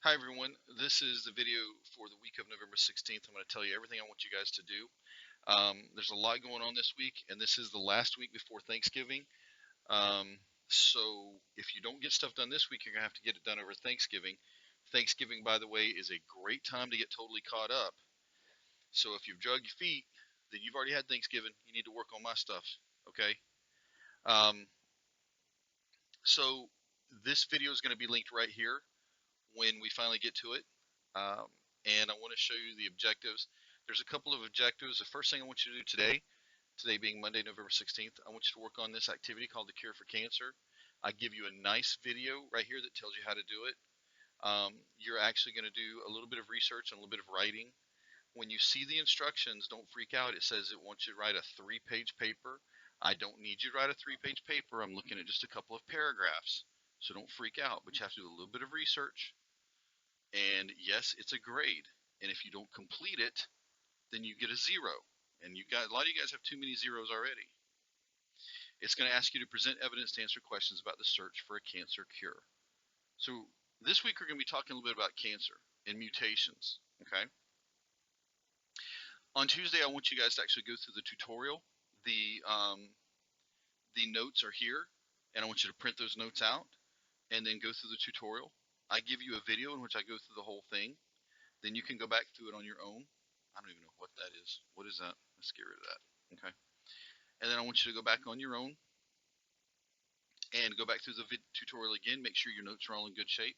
Hi everyone, this is the video for the week of November 16th. I'm going to tell you everything I want you guys to do. There's a lot going on this week, and this is the last week before Thanksgiving. So if you don't get stuff done this week, you're going to have to get it done over Thanksgiving. Thanksgiving, by the way, is a great time to get totally caught up. So if you've drug your feet, then you've already had Thanksgiving. You need to work on my stuff, okay? Um, so this video is going to be linked right here when we finally get to it. Um, and I want to show you the objectives. There's a couple of objectives. The first thing I want you to do today being Monday, November 16th, I want you to work on this activity called the Cure for Cancer. I give you a nice video right here that tells you how to do it. You're actually going to do a little bit of research and a little bit of writing. When you see the instructions, don't freak out. It says it wants you to write a 3-page paper. I don't need you to write a 3-page paper. I'm looking at just a couple of paragraphs. So don't freak out, but you have to do a little bit of research. And yes, it's a grade. And if you don't complete it, then you get a 0. And a lot of you guys have too many zeros already. It's going to ask you to present evidence to answer questions about the search for a cancer cure. So this week we're going to be talking a little bit about cancer and mutations. Okay. On Tuesday, I want you guys to actually go through the tutorial. The notes are here, and I want you to print those notes out and then go through the tutorial. I give you a video in which I go through the whole thing. Then you can go back through it on your own. I don't even know what that is. What is that? Let's get rid of that. Okay. And then I want you to go back on your own and go back through the tutorial again. Make sure your notes are all in good shape.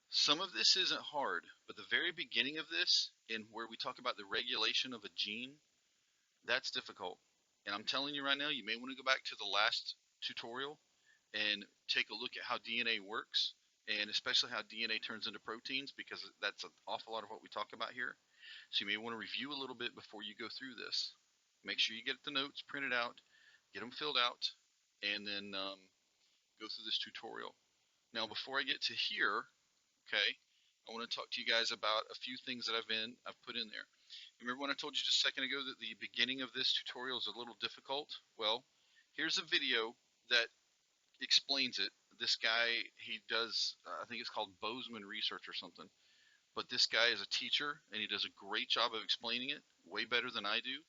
Some of this isn't hard, but the very beginning of this, in where we talk about the regulation of a gene, that's difficult. And I'm telling you right now, you may want to go back to the last tutorial and take a look at how DNA works, and especially how DNA turns into proteins, because that's an awful lot of what we talk about here. So you may want to review a little bit before you go through this. Make sure you get the notes printed out, get them filled out, and then go through this tutorial. Now, before I get to here, okay, I want to talk to you guys about a few things that I've put in there. Remember when I told you just a second ago that the beginning of this tutorial is a little difficult? Well, here's a video that explains it. This guy, he does, I think it's called Bozeman Research or something. But this guy is a teacher, and he does a great job of explaining it, way better than I do.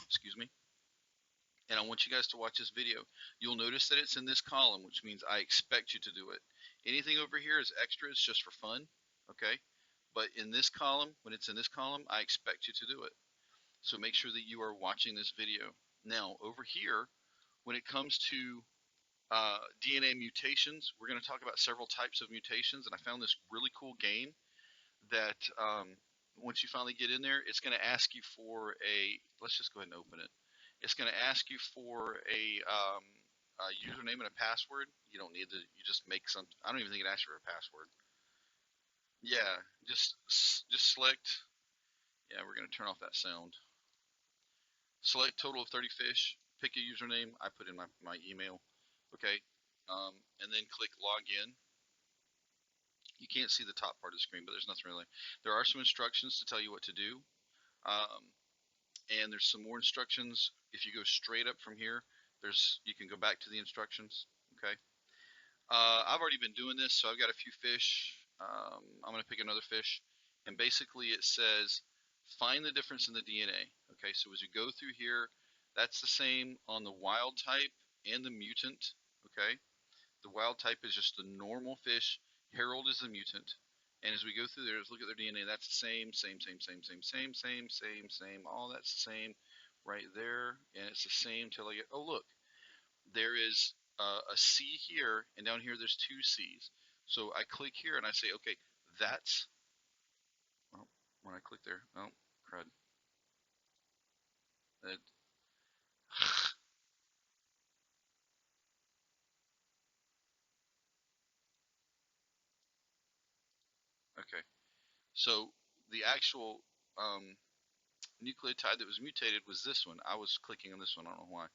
Excuse me. And I want you guys to watch this video. You'll notice that it's in this column, which means I expect you to do it. Anything over here is extra. It's just for fun, okay? But in this column, when it's in this column, I expect you to do it. So make sure that you are watching this video. Now, over here, when it comes to DNA mutations, we're going to talk about several types of mutations, and I found this really cool game that once you finally get in there, it's going to ask you for let's just go ahead and open it. It's going to ask you for a username and a password. You don't need to, you just make some, I don't even think it asks for a password. Yeah, just select, yeah, we're going to turn off that sound. Select total of 30 fish, pick a username, I put in my email, okay, and then click login. You can't see the top part of the screen, but there's nothing really. There are some instructions to tell you what to do. And there's some more instructions. If you go straight up from here, you can go back to the instructions. Okay. I've already been doing this, so I've got a few fish. I'm going to pick another fish, and basically it says find the difference in the DNA. Okay, so as you go through here, that's the same on the wild type and the mutant. Okay, the wild type is just the normal fish. Harold is the mutant. And as we go through there, let's look at their DNA. That's the same. All that's the same right there. And it's the same till I get, oh, look, there is a C here, and down here there's 2 C's. So I click here and I say, okay, that's, oh, when I click there, oh, crud. Okay, so the actual nucleotide that was mutated was this one. I was clicking on this one, I don't know why.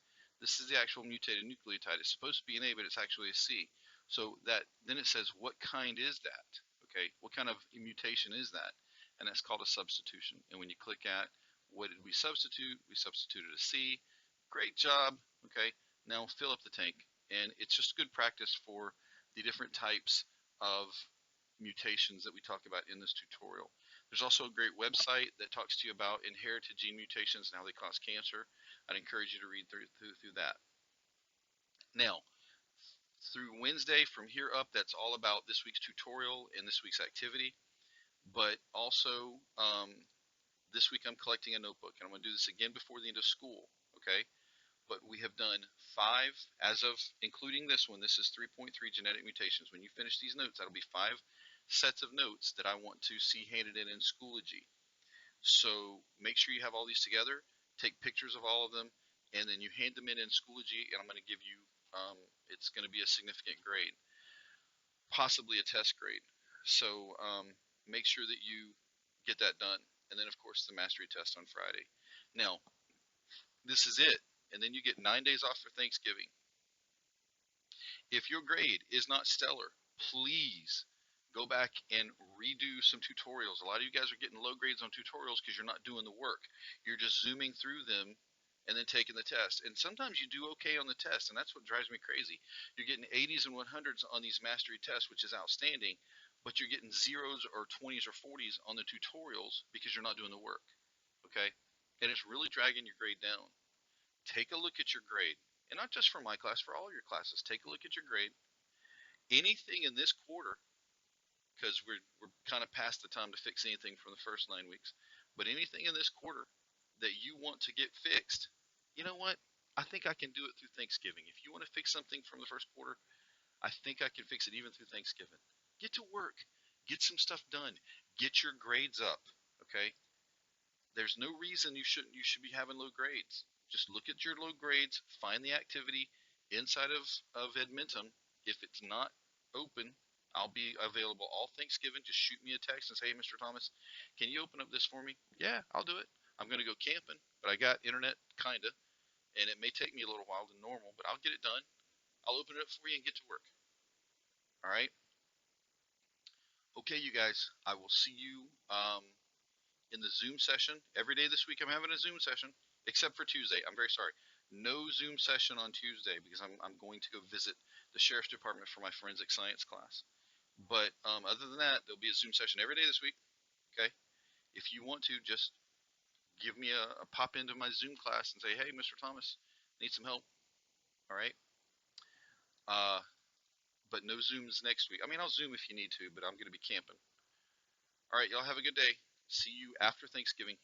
This is the actual mutated nucleotide. It's supposed to be an A, but it's actually a C. So then it says, what kind is that? Okay, what kind of mutation is that? And that's called a substitution. And when you click at what did we substitute? We substituted a C. Great job. Okay, now fill up the tank. And it's just good practice for the different types of mutations that we talk about in this tutorial. There's also a great website that talks to you about inherited gene mutations and how they cause cancer. I'd encourage you to read through that. Now, through Wednesday from here up, that's all about this week's tutorial and this week's activity. But also, this week I'm collecting a notebook, and I'm going to do this again before the end of school, okay? But we have done 5, as of including this one, this is 3.3 genetic mutations. When you finish these notes, that'll be 5 sets of notes that I want to see handed in Schoology. So make sure you have all these together, take pictures of all of them, and then you hand them in Schoology, and I'm going to give you, it's going to be a significant grade, possibly a test grade. So make sure that you get that done. And then, of course, the mastery test on Friday. Now, this is it. And then you get 9 days off for Thanksgiving. If your grade is not stellar, please go back and redo some tutorials. A lot of you guys are getting low grades on tutorials because you're not doing the work. You're just zooming through them and then taking the test. And sometimes you do okay on the test, and that's what drives me crazy. You're getting 80s and 100s on these mastery tests, which is outstanding, but you're getting 0s or 20s or 40s on the tutorials because you're not doing the work, okay? And it's really dragging your grade down. Take a look at your grade, and not just for my class, for all your classes. Take a look at your grade. Anything in this quarter, because we're kind of past the time to fix anything from the first 9 weeks, but anything in this quarter that you want to get fixed, you know what? I think I can do it through Thanksgiving. If you want to fix something from the first quarter, I think I can fix it even through Thanksgiving. Get to work. Get some stuff done. Get your grades up, okay? There's no reason you should be having low grades. Just look at your low grades, find the activity inside of Edmentum. If it's not open, I'll be available all Thanksgiving. Just shoot me a text and say, hey, Mr. Thomas, can you open up this for me? Yeah, I'll do it. I'm going to go camping, but I got internet, kinda, and it may take me a little while than normal, but I'll get it done. I'll open it up for you and get to work. All right? Okay, you guys, I will see you in the Zoom session. Every day this week I'm having a Zoom session, except for Tuesday. I'm very sorry. No Zoom session on Tuesday because I'm going to go visit the Sheriff's Department for my forensic science class. But other than that, there'll be a Zoom session every day this week, okay? If you want to, just give me a pop into my Zoom class and say, hey, Mr. Thomas, need some help, all right? Uh, but no Zooms next week. I mean, I'll Zoom if you need to, but I'm going to be camping. All right, y'all have a good day. See you after Thanksgiving.